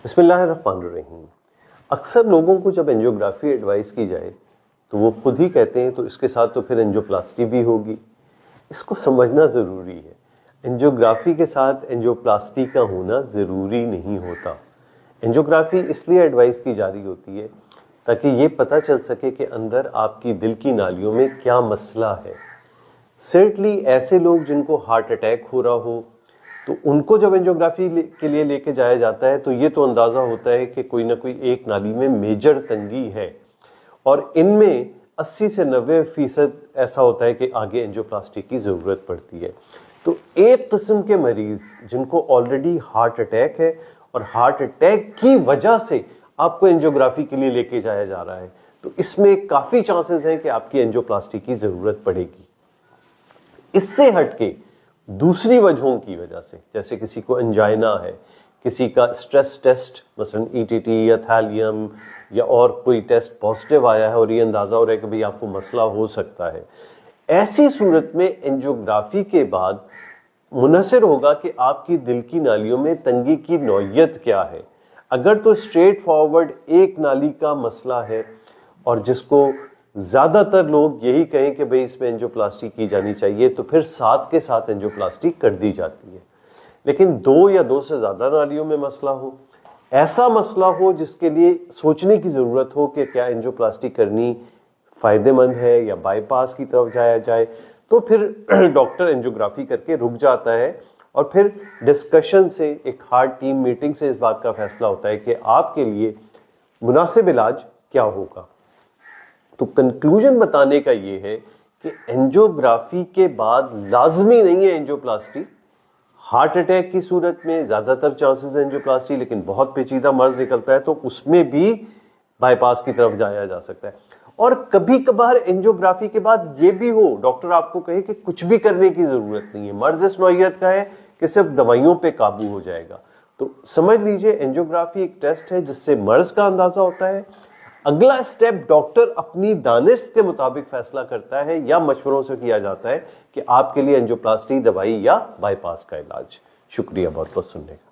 بسم اللہ الرحمن الرحیم۔ اکثر لوگوں کو جب اینجیوگرافی ایڈوائز کی جائے تو وہ خود ہی کہتے ہیں تو اس کے ساتھ تو پھر اینجیوپلاسٹی بھی ہوگی۔ اس کو سمجھنا ضروری ہے، اینجیوگرافی کے ساتھ اینجیوپلاسٹی کا ہونا ضروری نہیں ہوتا۔ اینجیوگرافی اس لیے ایڈوائز کی جا رہی ہوتی ہے تاکہ یہ پتہ چل سکے کہ اندر آپ کی دل کی نالیوں میں کیا مسئلہ ہے۔ سرٹلی ایسے لوگ جن کو ہارٹ اٹیک ہو رہا ہو تو ان کو جب اینجیوگرافی کے لیے لے کے جایا جاتا ہے تو یہ تو اندازہ ہوتا ہے کہ کوئی نہ کوئی ایک نالی میں میجر تنگی ہے، اور ان میں 80 سے 90% ایسا ہوتا ہے کہ آگے اینجیوپلاسٹی کی ضرورت پڑتی ہے۔ تو ایک قسم کے مریض جن کو آلریڈی ہارٹ اٹیک ہے اور ہارٹ اٹیک کی وجہ سے آپ کو اینجیوگرافی کے لیے لے کے جایا جا رہا ہے، تو اس میں کافی چانسز ہیں کہ آپ کی اینجیوپلاسٹی کی ضرورت پڑے گی۔ اس سے ہٹ کے دوسری وجہوں کی وجہ سے، جیسے کسی کو انجائنا ہے، کسی کا سٹریس ٹیسٹ مثلا ای ٹی ٹی یا تھیلیم یا اور کوئی ٹیسٹ پازیٹیو آیا ہے اور یہ اندازہ ہو رہا ہے کہ بھئی آپ کو مسئلہ ہو سکتا ہے، ایسی صورت میں اینجیوگرافی کے بعد منحصر ہوگا کہ آپ کی دل کی نالیوں میں تنگی کی نوعیت کیا ہے۔ اگر تو اسٹریٹ فارورڈ ایک نالی کا مسئلہ ہے اور جس کو زیادہ تر لوگ یہی کہیں کہ بھئی اس میں اینجیوپلاسٹی کی جانی چاہیے تو پھر ساتھ کے ساتھ اینجیوپلاسٹی کر دی جاتی ہے۔ لیکن دو یا دو سے زیادہ نالیوں میں مسئلہ ہو، ایسا مسئلہ ہو جس کے لیے سوچنے کی ضرورت ہو کہ کیا اینجیوپلاسٹی کرنی فائدہ مند ہے یا بائی پاس کی طرف جایا جائے، تو پھر ڈاکٹر اینجیوگرافی کر کے رک جاتا ہے اور پھر ڈسکشن سے، ایک ہارٹ ٹیم میٹنگ سے اس بات کا فیصلہ ہوتا ہے کہ آپ کے لیے مناسب علاج کیا ہوگا۔ تو کنکلوژن بتانے کا یہ ہے کہ اینجیوگرافی کے بعد لازمی نہیں ہے اینجیوپلاسٹی۔ ہارٹ اٹیک کی صورت میں زیادہ تر چانسز اینجیوپلاسٹی، لیکن بہت پیچیدہ مرض نکلتا ہے تو اس میں بھی بائی پاس کی طرف جایا جا سکتا ہے۔ اور کبھی کبھار اینجیوگرافی کے بعد یہ بھی ہو، ڈاکٹر آپ کو کہے کہ کچھ بھی کرنے کی ضرورت نہیں ہے، مرض اس نوعیت کا ہے کہ صرف دوائیوں پہ قابو ہو جائے گا، تو سمجھ لیجئے اینجیوگرافی ایک ٹیسٹ ہے جس سے مرض کا اندازہ ہوتا ہے۔ اگلا اسٹیپ ڈاکٹر اپنی دانست کے مطابق فیصلہ کرتا ہے یا مشوروں سے کیا جاتا ہے کہ آپ کے لیے اینجیوپلاسٹی، دوائی یا بائی پاس کا علاج۔ شکریہ بہت بہت سننے کا۔